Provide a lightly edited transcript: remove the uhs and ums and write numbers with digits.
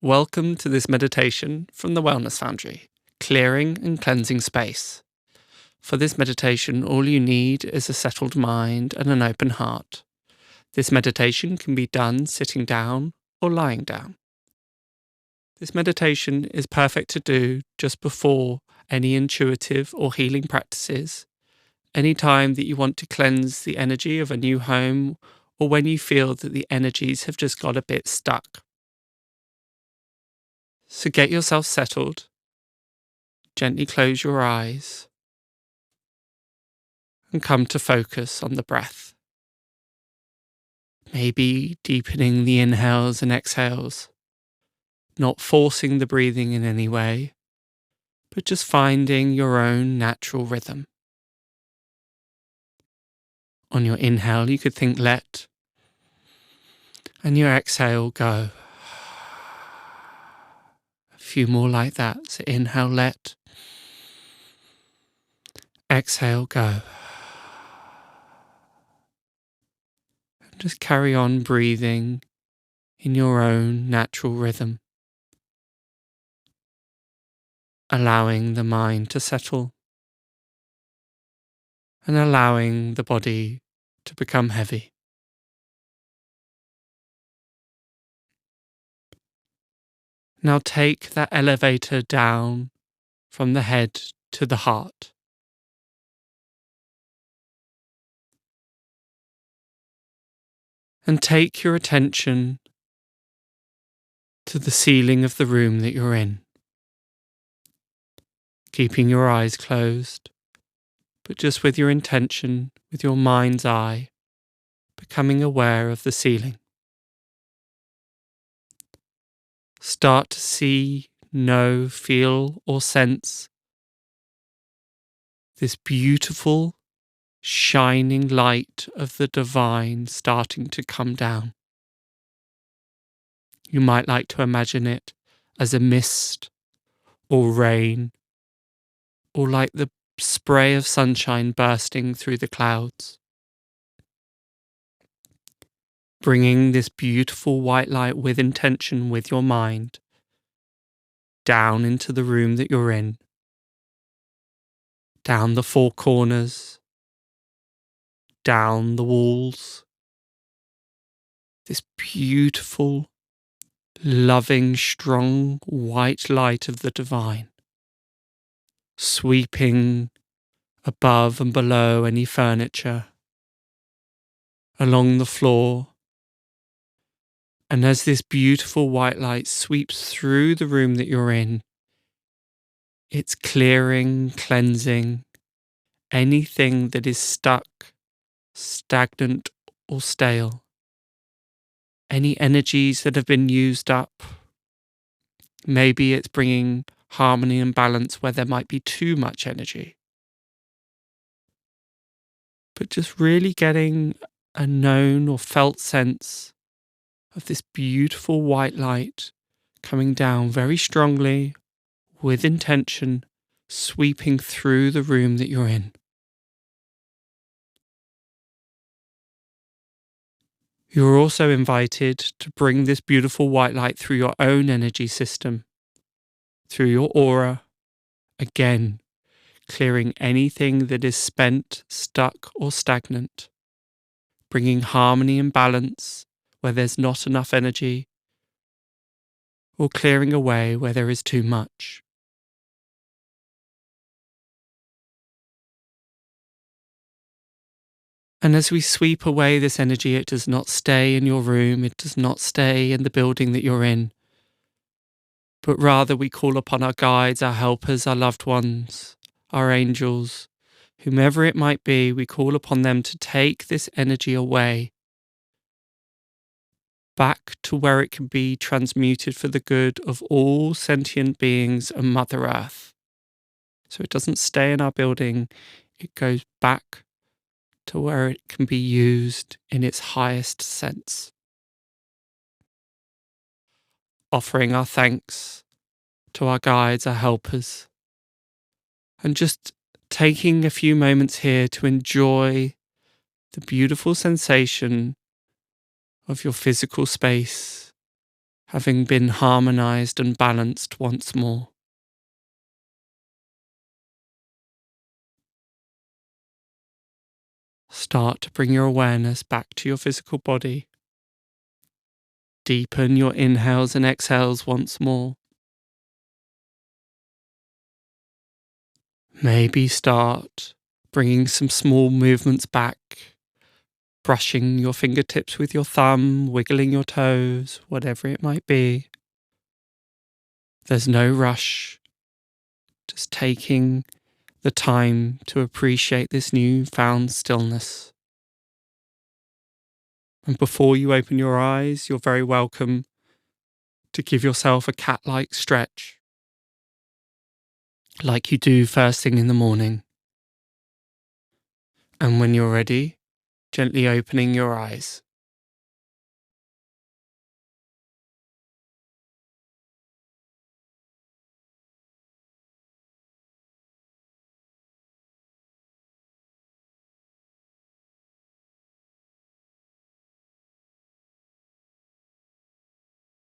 Welcome to this meditation from the Wellness Foundry, clearing and cleansing space. For this meditation, all you need is a settled mind and an open heart. This meditation can be done sitting down or lying down. This meditation is perfect to do just before any intuitive or healing practices, any time that you want to cleanse the energy of a new home, or when you feel that the energies have just got a bit stuck. So get yourself settled, gently close your eyes, and come to focus on the breath. Maybe deepening the inhales and exhales, not forcing the breathing in any way, but just finding your own natural rhythm. On your inhale, you could think let, and your exhale go. A few more like that. So inhale, let. Exhale, go. And just carry on breathing in your own natural rhythm, allowing the mind to settle and allowing the body to become heavy. Now take that elevator down from the head to the heart. And take your attention to the ceiling of the room that you're in, keeping your eyes closed, but just with your intention, with your mind's eye, becoming aware of the ceiling. Start to see, know, feel, or sense this beautiful, shining light of the divine starting to come down. You might like to imagine it as a mist or rain, or like the spray of sunshine bursting through the clouds. Bringing this beautiful white light with intention with your mind down into the room that you're in, down the four corners, down the walls. This beautiful, loving, strong white light of the divine, sweeping above and below any furniture, along the floor. And as this beautiful white light sweeps through the room that you're in, it's clearing, cleansing anything that is stuck, stagnant, or stale. Any energies that have been used up. Maybe it's bringing harmony and balance where there might be too much energy. But just really getting a known or felt sense of this beautiful white light coming down very strongly, with intention, sweeping through the room that you're in. You're also invited to bring this beautiful white light through your own energy system, through your aura, again, clearing anything that is spent, stuck, or stagnant, bringing harmony and balance where there's not enough energy, or clearing away where there is too much. And as we sweep away this energy, it does not stay in your room, it does not stay in the building that you're in, but rather we call upon our guides, our helpers, our loved ones, our angels, whomever it might be. We call upon them to take this energy away, back to where it can be transmuted for the good of all sentient beings and Mother Earth. So it doesn't stay in our building, it goes back to where it can be used in its highest sense. Offering our thanks to our guides, our helpers, and just taking a few moments here to enjoy the beautiful sensation of your physical space, having been harmonized and balanced once more. Start to bring your awareness back to your physical body. Deepen your inhales and exhales once more. Maybe start bringing some small movements back, brushing your fingertips with your thumb, wiggling your toes, whatever it might be. There's no rush, just taking the time to appreciate this newfound stillness. And before you open your eyes, you're very welcome to give yourself a cat-like stretch, like you do first thing in the morning. And when you're ready, gently opening your eyes.